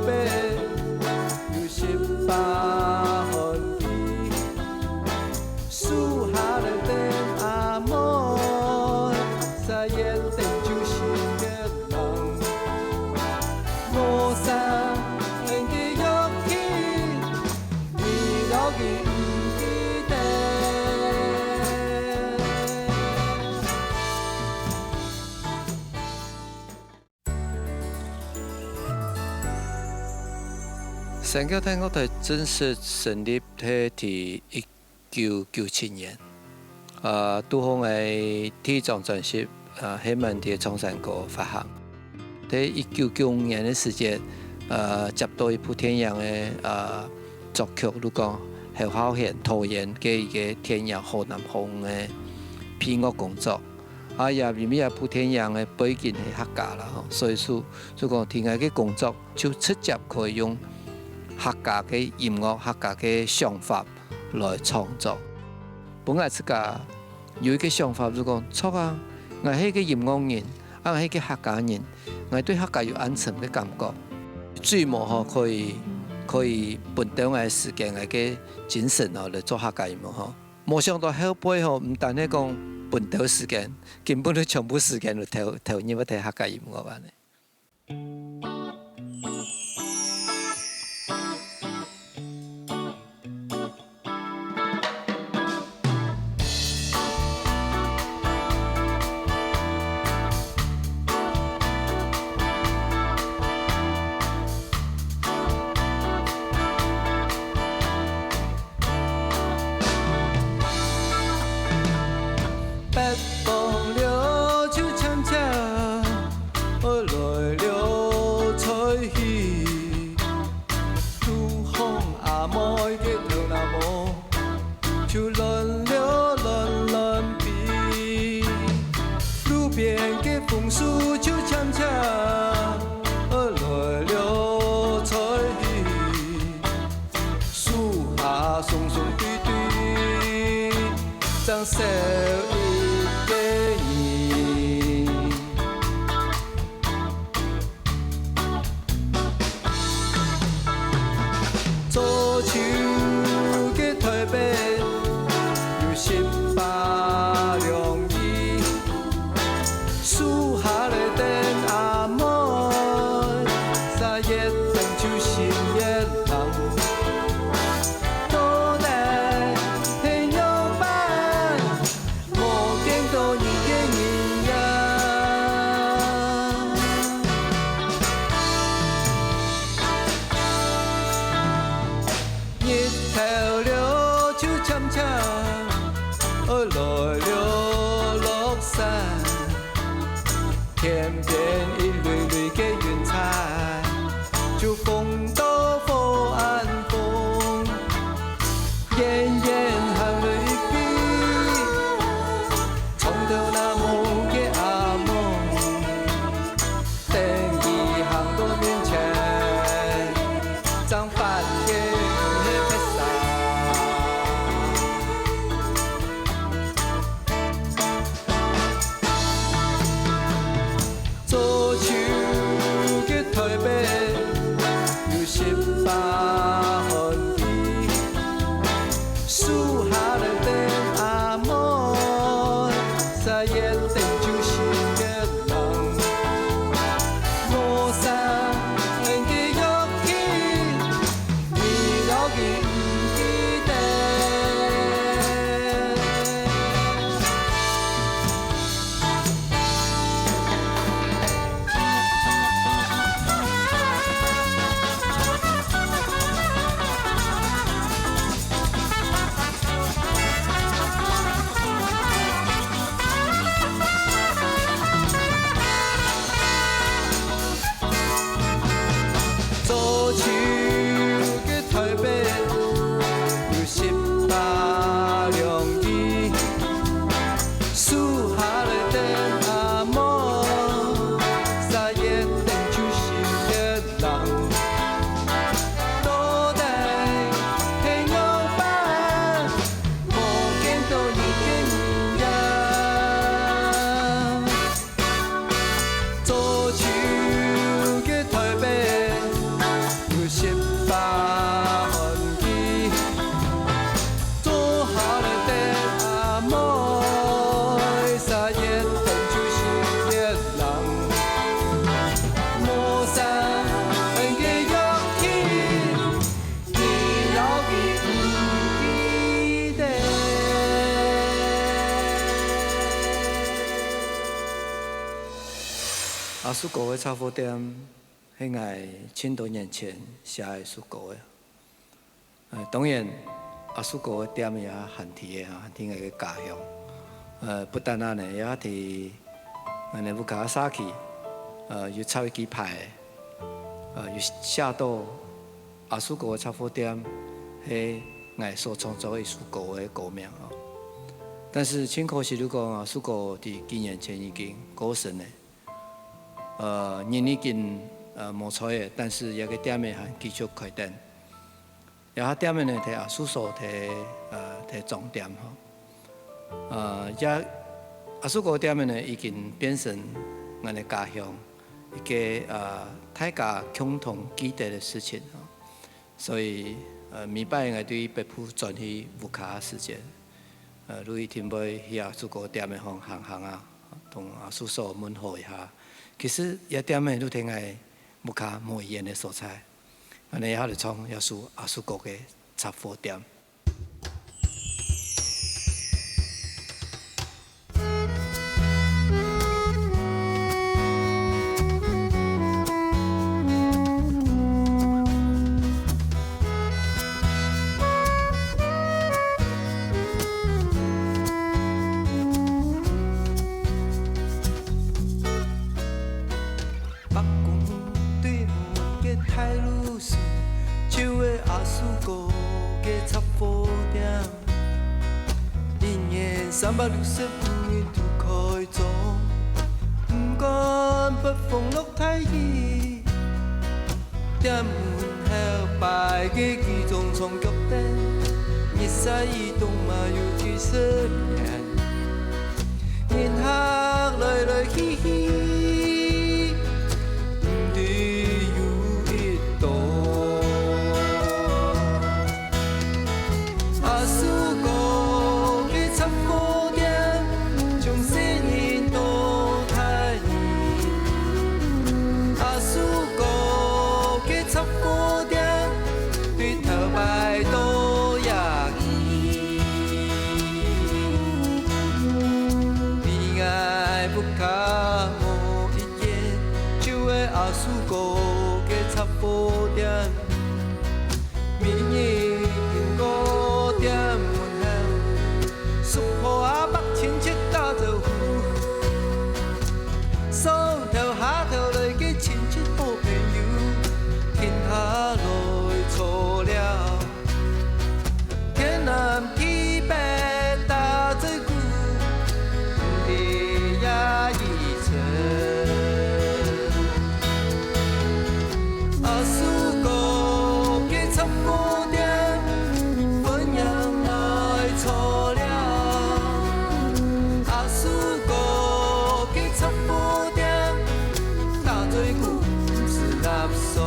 白，有18分地，树下来等阿妹，三月等就是月人，无啥能记约起，你老记唔记得？神教天国台正式成立喺1997年，拄好係體藏專輯，喺問題中山國發行。喺1995年嘅時間，接到一部天陽嘅作曲，如講係好現拖延嘅一個天陽河南風嘅配樂工作。入面一部天陽嘅背景係客家啦，所以說講天陽嘅工作就直接可以用客家嘅音樂、客家嘅想法來創作。本來自家有一個想法，就講錯啊！我係個音樂人，我係個客家人，我對客家有安全嘅感覺。最末可以分到我時間嘅精神來做客家音樂。冇想到後背唔但係講分到時間，根本都全部時間都投入喺客家音樂版。少一個你，做手嘅台北有18容易，樹下來等阿妹，三月等就是月人。苏国的茶货店，迄个千多年前写的苏国的。当然，苏国的店也汉体的汉体的家乡。不但安尼，也伫安尼乌卡萨奇，有草一支牌，有写到苏国的茶货店，迄个所创造的苏国的歌名哦。但是，很可惜，如果苏国伫几年前已经过身了。人已经无采的，但是也个店面还继续开店。然后店面呢，摕苏所摕重点吼。也苏国店面呢，已经变成我的家乡一个大家共同记得的事情吼。所以明摆我对北部转去乌卡事件，如意听买遐苏国店面行啊，同苏所问候一下。其实也点的都听个木卡无言的所在，安尼也就创也是苏国的茶货店。365年都开张，不管北风落太雨，店门后摆个几种长脚凳，日晒移动嘛有几十年，人客来来去去，不只有一道。苏国的茶货店，从细年到大年。苏国的茶货店，对头摆都也意。你爱不卡无一言，就会苏国的茶货店，明日经过店门口，苏婆阿伯亲戚打招呼，上头下头来个亲戚好朋友，天下来错了，天南地北打嘴鼓，地呀一层。苏国的茶货店，分养来错了。苏国的茶货店，打嘴鼓是垃圾。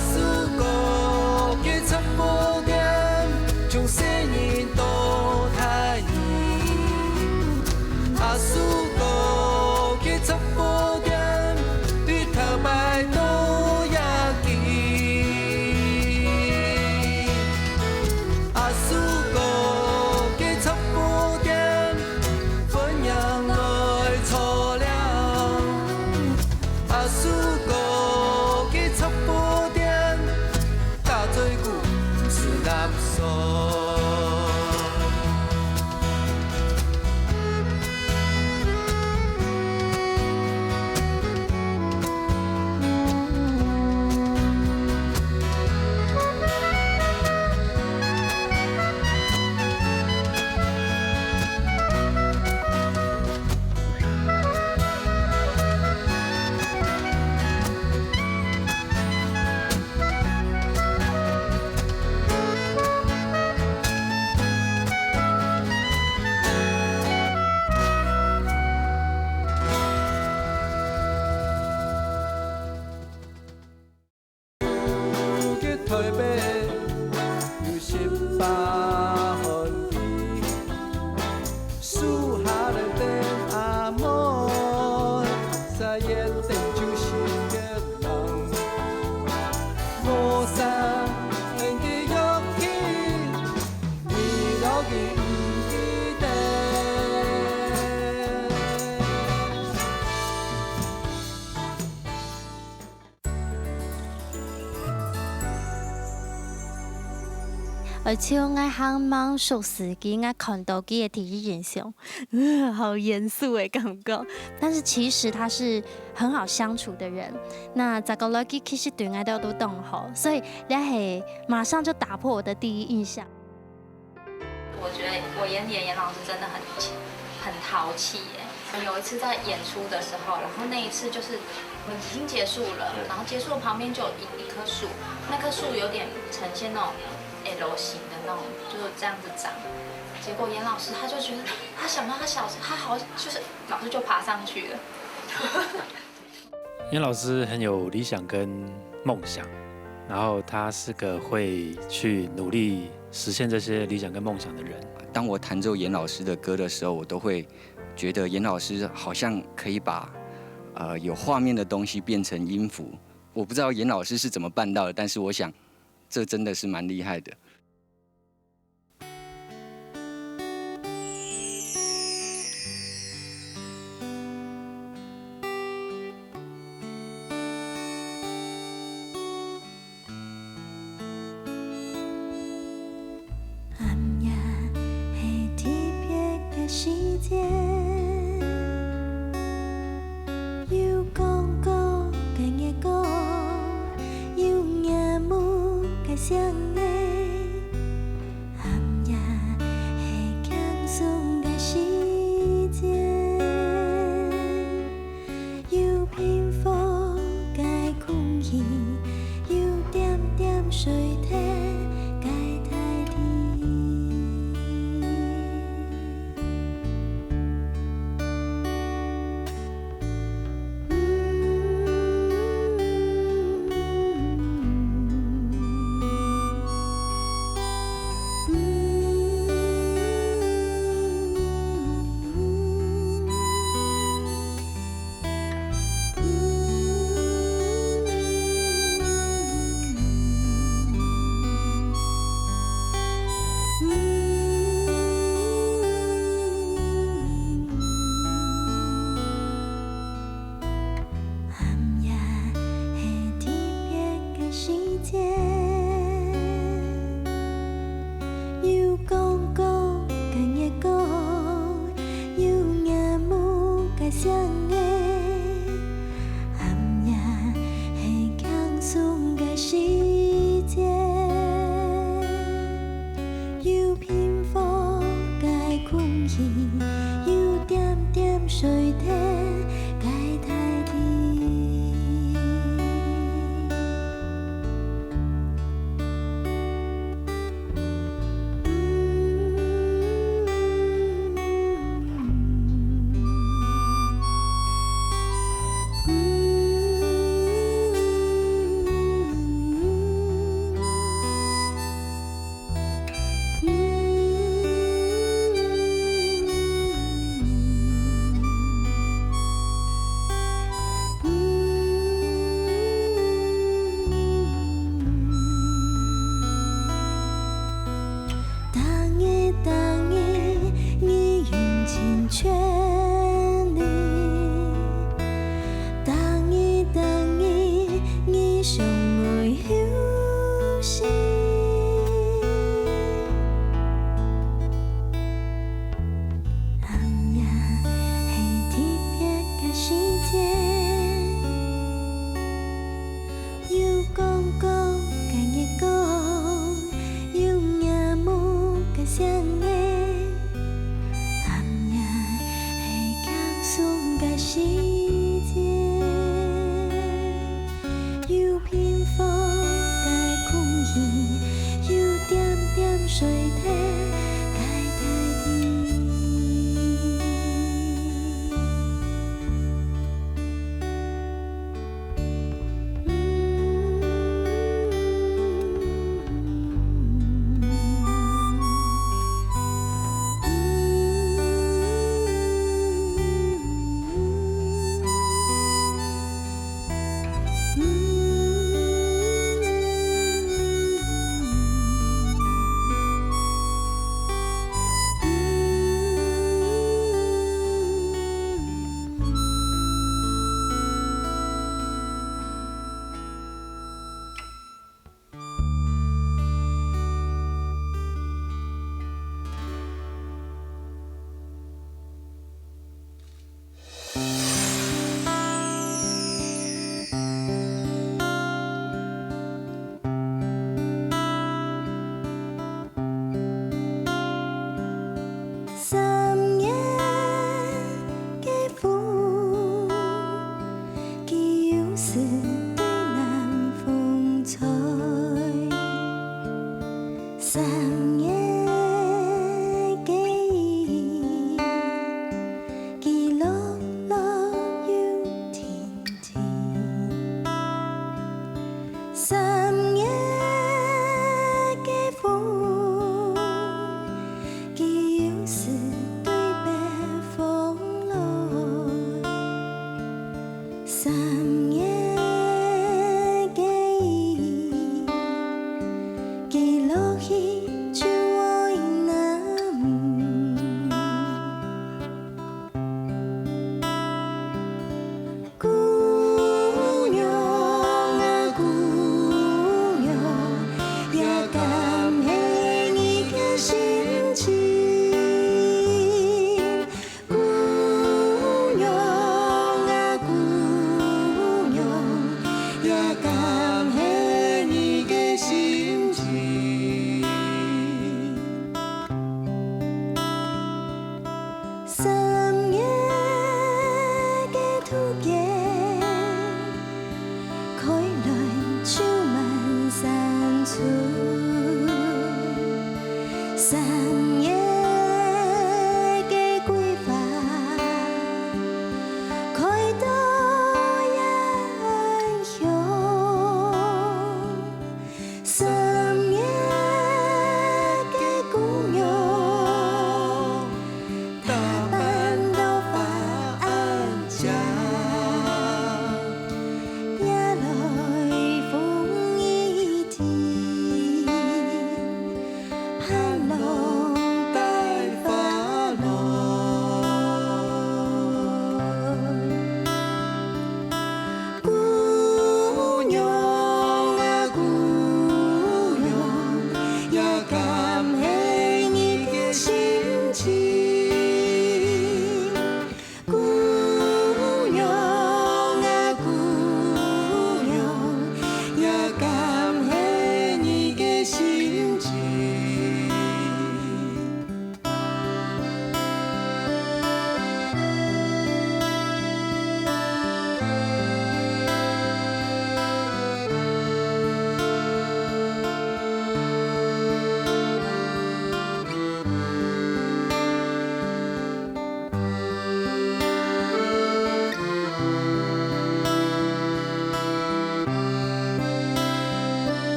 苏国的茶货店，从细年到大年。苏国的茶货店，对头摆都也记。苏国的茶货店，分养来错了。苏国的茶货店，打嘴鼓是垃圾。而且我向忙熟司机，我看到佢的第一印象，好严肃的感觉。但是其实他是很好相处的人。那这个 Lucky 其实对我都懂好，所以你係马上就打破我的第一印象。我觉得我眼里的严老师真的很淘气耶。有一次在演出的时候，然后那一次就是我们已经结束了，然后结束旁边就有一棵树，那棵树有点呈现那种 L 型的那种，就是这样子长。结果严老师他就觉得他想到他好就是老师就爬上去了。严老师很有理想跟梦想，然后他是个会去努力实现这些理想跟梦想的人。当我弹奏严老师的歌的时候，我都会觉得严老师好像可以把有画面的东西变成音符。我不知道严老师是怎么办到的，但是我想这真的是蛮厉害的。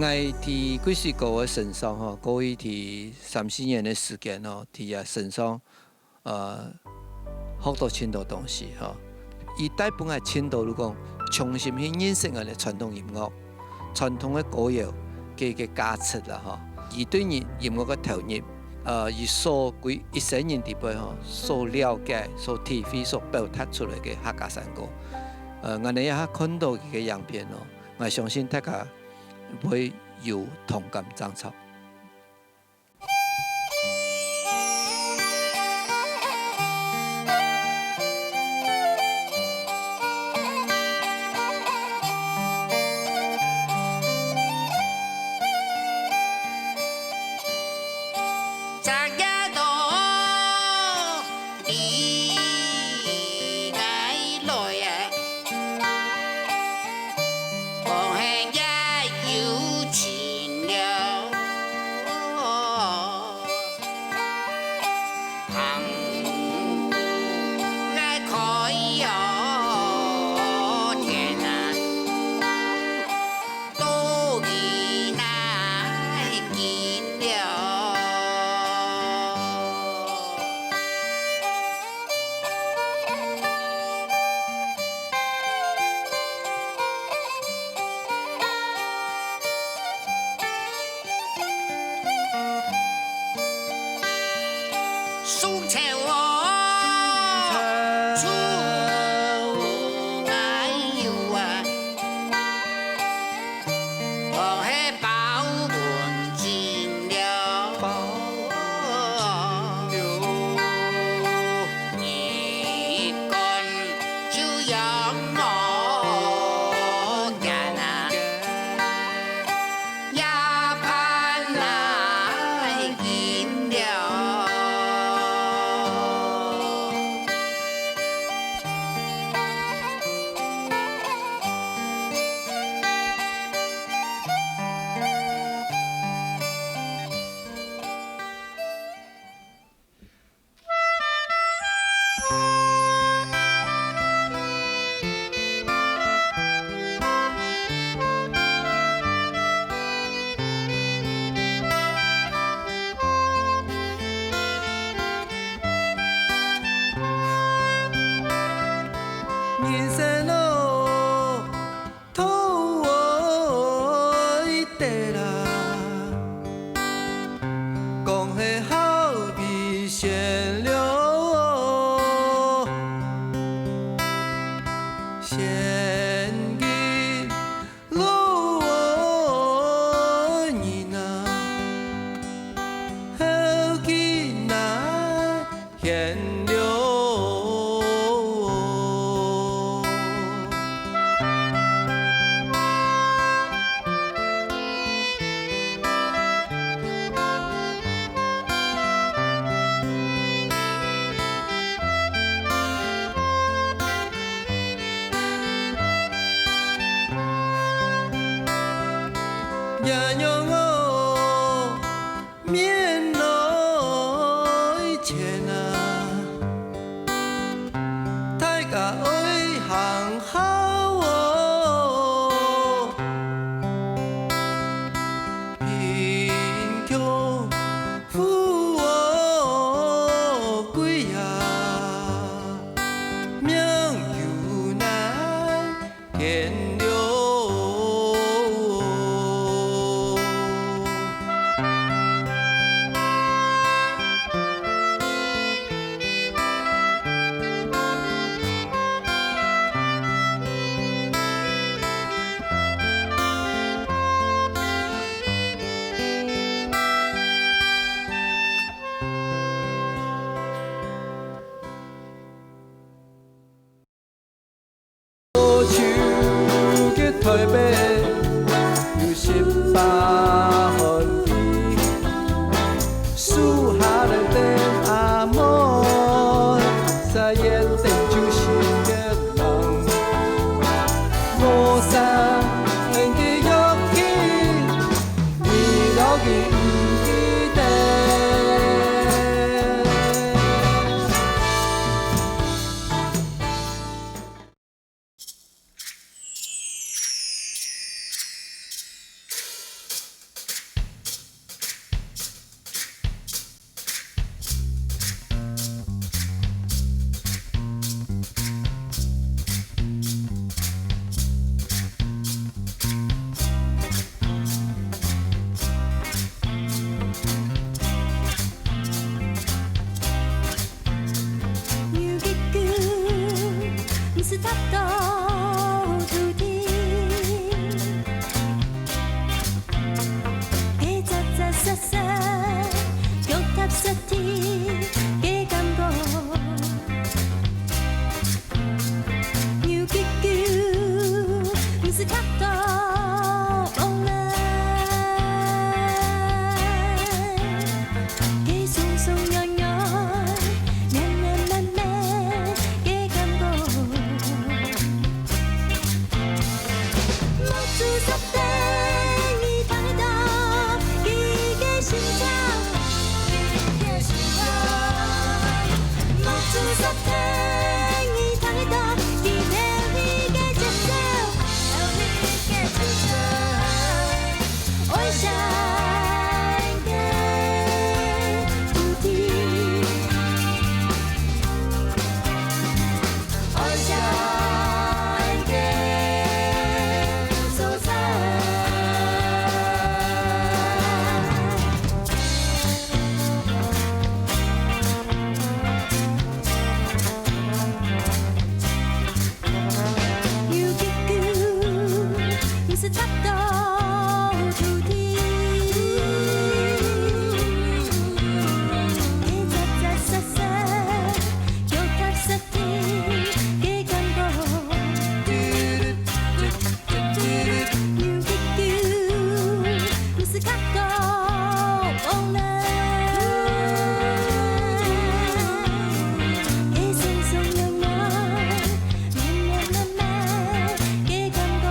我伫几时个身上吼，过去伫3、4年的时间吼，伫身上学到真多东西吼。伊大部分的程度，如讲重新去认识我哋传统音乐、传统的歌谣嘅价值啦吼。伊对音乐嘅投入，伊所一生人伫背吼所了解、所体会、所表达出来嘅客家山歌，我哋也看到佢嘅样片咯。我相信大家會有同感爭吵。到土地，给扎扎实实，脚踏实地嘅感覺。要結叫，唔是卡到往來，嘅鬆鬆軟軟，綿綿密密嘅感覺。莫做實地已睇到，佢嘅心跳，莫做實地已睇到，佢流嘅節奏，愛上嘅土地，愛上嘅所在。要結叫，唔是插到土地，嘅扎扎實實，腳踏實地嘅感覺。要結叫，唔是卡到往來，嘅鬆鬆軟軟，綿綿密密嘅感覺。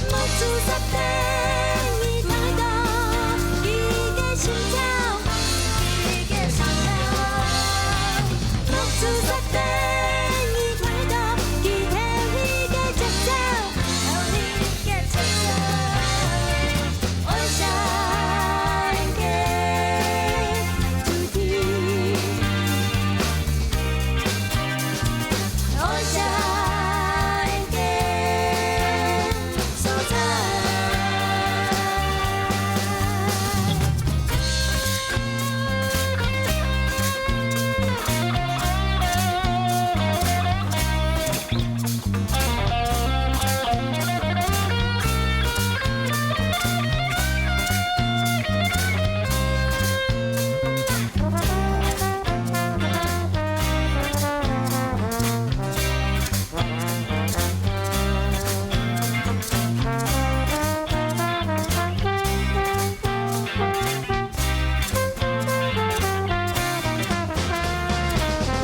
莫做實地已睇到，佢嘅心跳，莫做實地已睇到，佢流嘅節奏，愛上嘅土地，愛上嘅所在。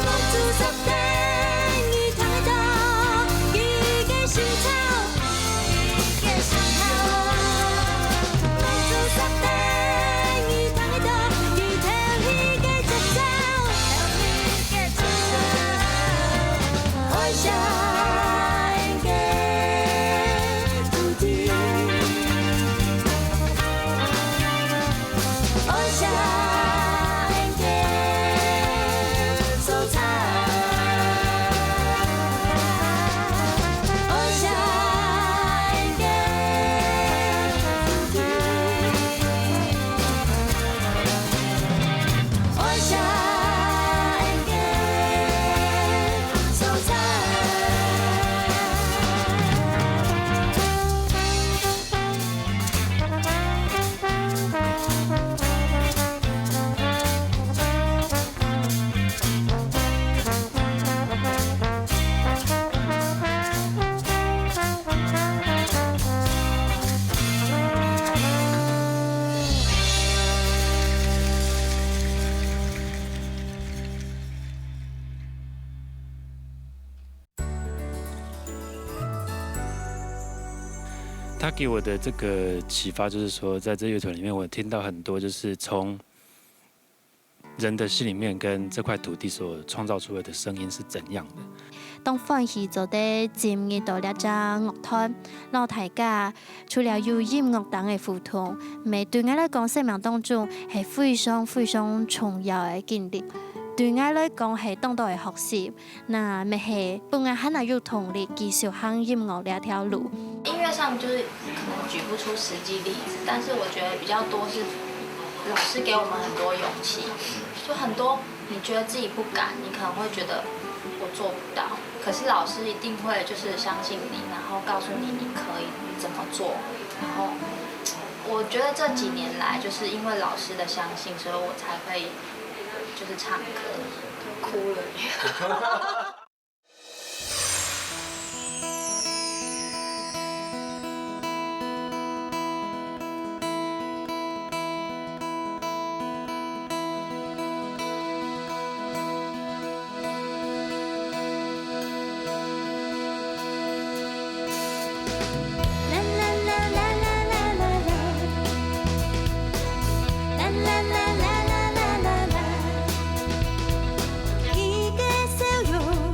莫做實地已睇到，佢嘅心跳，莫做實地已睇到，佢流嘅節奏，愛上嘅土地，愛上嘅所在。愛上嘅土地，愛上嘅所在。他给我的这个启發就是說，在這樂團裡面，我聽到很多就是從人的心裡面跟這塊土地所創造出來的聲音是怎樣的。當歡喜做啲漸熱到一隻樂團，讓大家除了有音樂等嘅互動，咪對我嚟講生命當中係非常非常重要嘅經歷。對我嚟講係當到嘅學習，那咪係幫我很有動力繼續行音樂呢一條路。音樂上就是可能舉不出實際例子，但是我覺得比較多是老師給我們很多勇氣，就很多你觉得自己不敢，你可能会觉得我做不到，可是老师一定会就是相信你，然后告诉你你可以怎么做。然后我觉得这几年来，就是因为老师的相信，所以我才会就是唱歌，哭了。一个笑容。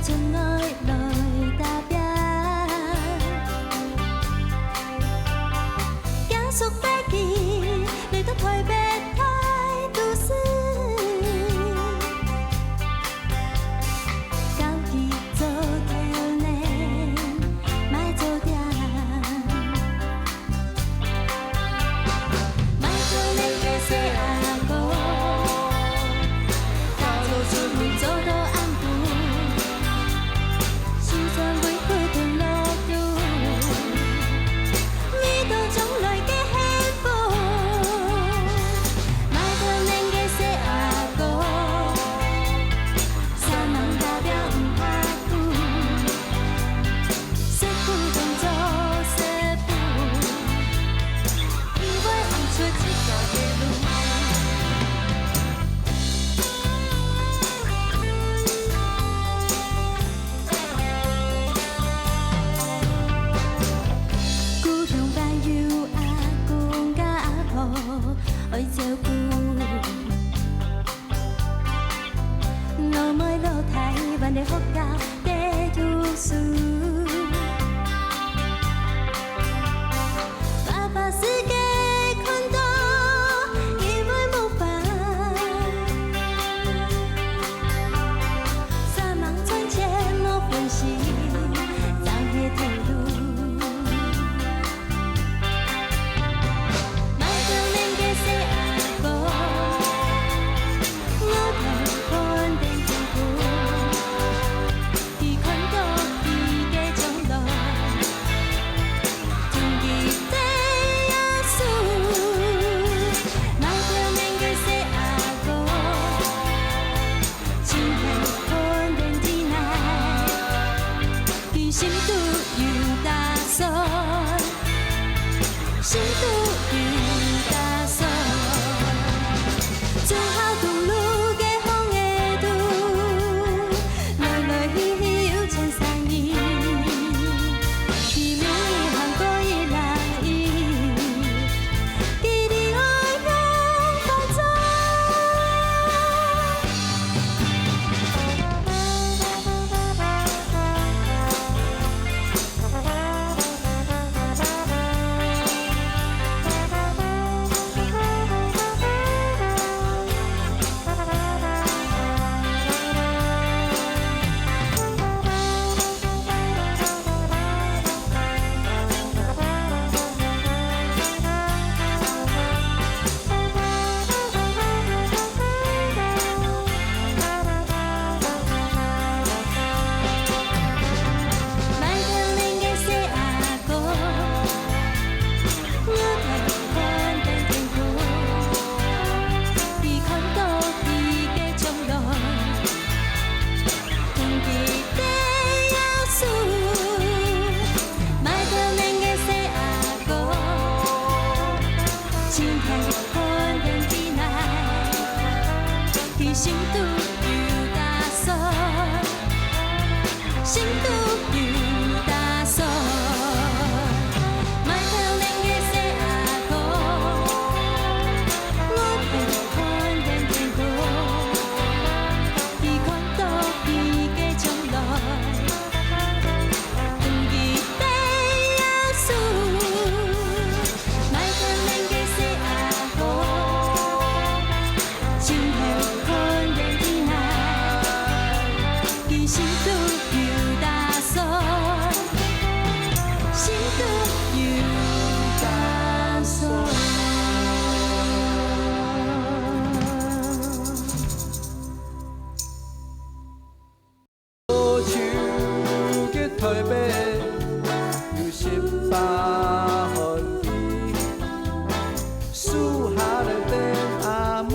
存爱来打拼，行速飞去，你都陪别太都市，高级做条呢，莫做定，莫可能的细阿哥，打造出门做到暗晡，时间为不停落雨，面对将来的幸福，莫可能的细阿哥，三人代表不怕苦，媳妇当作媳妇，因为行出一条的路。故乡朋友阿公甲阿婆爱照顾，老妹老太万的福家在读书，爸爸世界看到因为无法，三人存钱无分时，早下退路。莫可能的细阿哥，我头看定幸福，伊看到伊的将来，天地地耶稣。莫可能的细阿哥，真系看定天来，伊心都有打算。心都有打算，做好同路的风的路，来来去去有千山意，去面行过一人伊，记得爱用放纵。莫可能的细阿哥，我头看定天空，伊看到伊的将来，天地地耶稣。莫可能的细阿哥，真系看定天来，伊心都有打算。心都有打算，莫可能的细阿哥，我头看定天空，伊看到伊的将来，天地地耶稣。莫可能的细阿哥，真系看定天来，伊心都有打算，心都有打算。好手嘅台北有18分伊，树下的灯阿莫，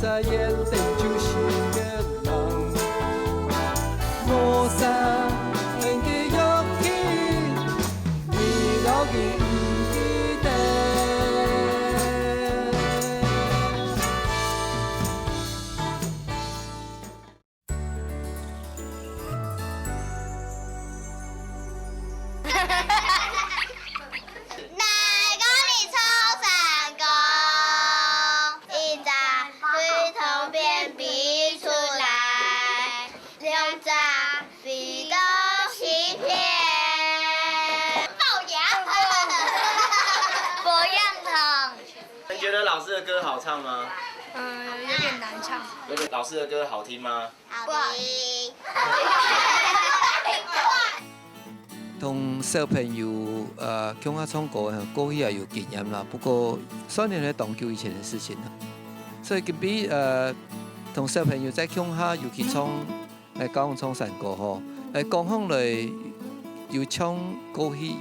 在眼顶就是个人，我三嘅勇气，你老嘅唔记得。十比多欺骗。龅牙，不认同。你觉得老师的歌好唱吗？有点难唱。老师的歌好听吗？好听。同小朋友共下唱歌，过去也有经验啦。不过3年是很久以前的事情了，所以比同小朋友在共下，尤其唱高雄唱山歌吼，讲起来有唱过去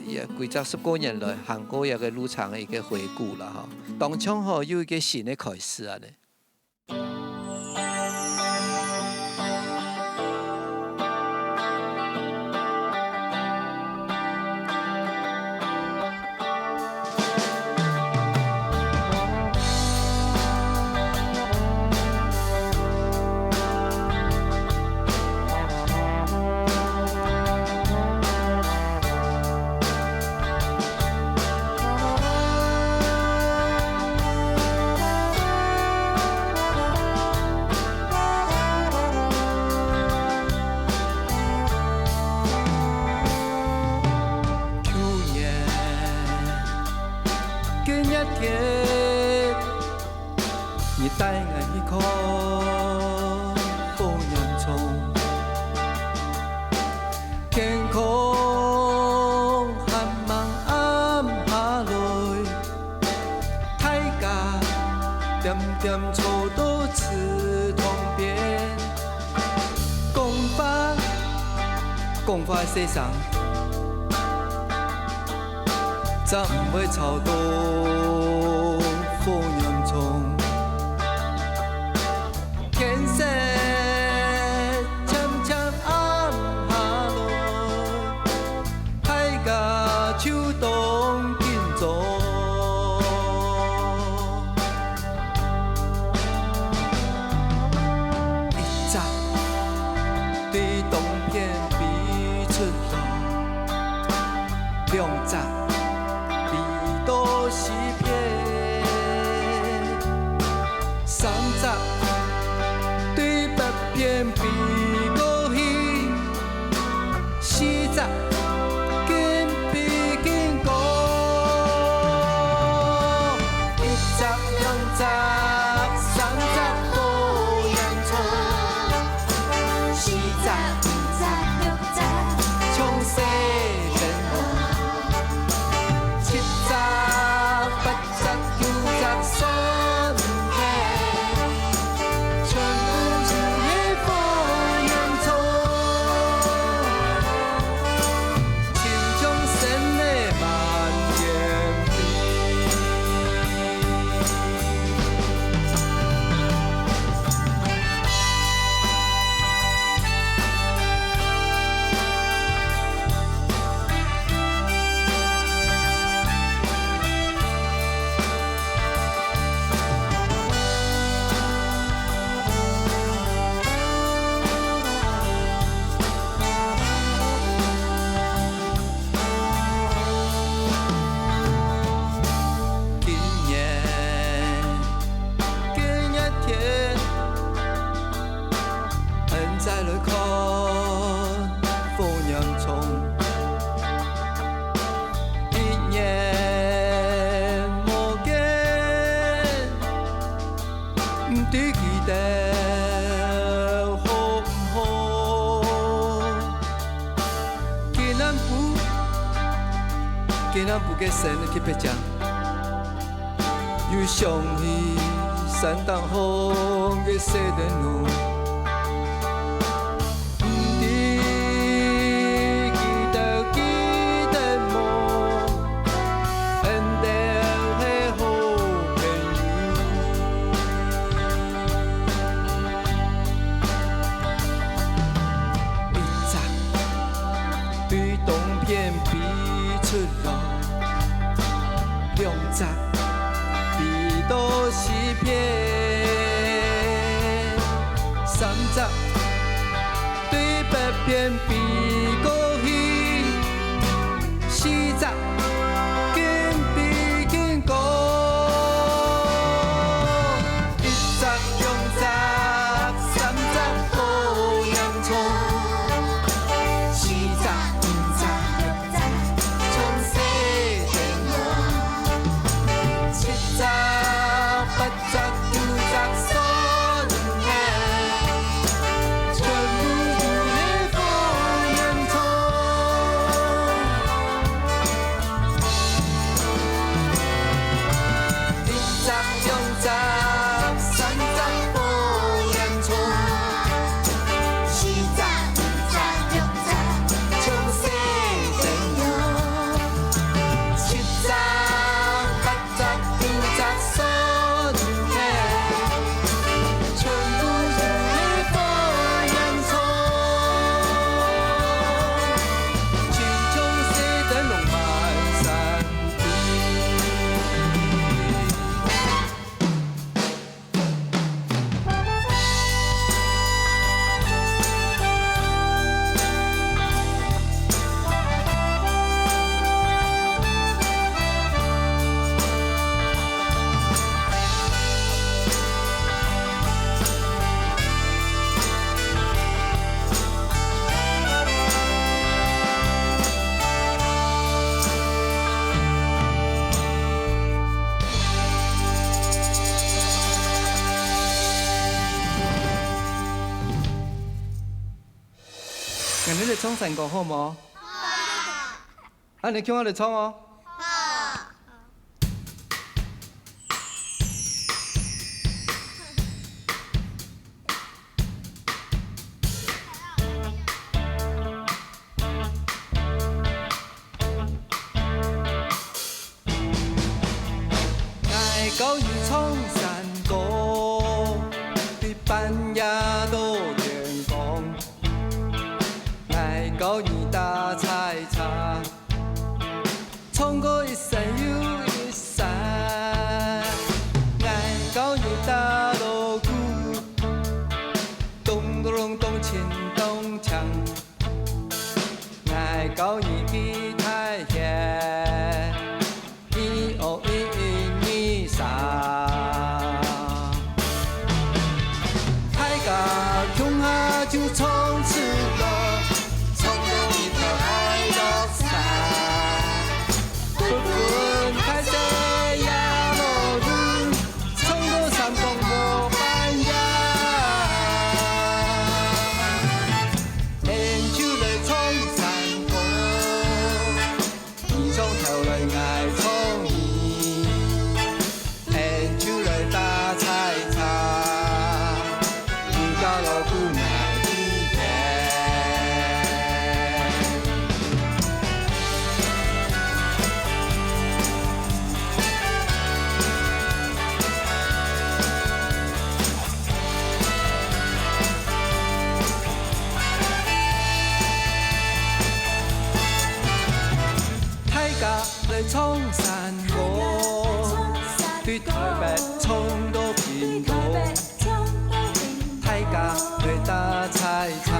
也几十多年来韩国一个路程的一个回顾啦哈。当唱吼有一个新的开始啊咧。你带我一颗火焰虫，天空寒芒暗下来，大家点点草都刺痛边，讲法世上，怎唔会操到火焰虫？天色渐渐暗下来，大家秋冬紧走。一早对东片比出路，两早比到西边，三早。偏比过去，四十紧比紧过，一十两十三十火焰冲，四十五十六十冲西边路，七十八十九十三天。今仔不给神去别讲，又想起山当风的西den路，不知记得梦，恩典的好朋友，一早对东片比出路。两十比到西边，三十对北边比过去，四十紧比紧过，一十两十三十好样。今日嚟冲山歌好冇？好。啊，你叫我嚟冲哦。好。爱高于冲山歌，对半夜到天光。爱高于大菜茶，冲过一山又一山。爱高于大锣鼓，咚咚咚咚钳咚锵。爱高于吉他弦，一哦一二三。海角冲下就冲刺了，冲过一条爱乐山。滚滚开在亚罗路，冲过山峰莫半崖。沿住来冲山歌，一冲跳来爱冲你，沿住来大菜茶，一高锣鼓爱一天。大家来冲山歌，对台北冲到屏东，大家来打菜茶。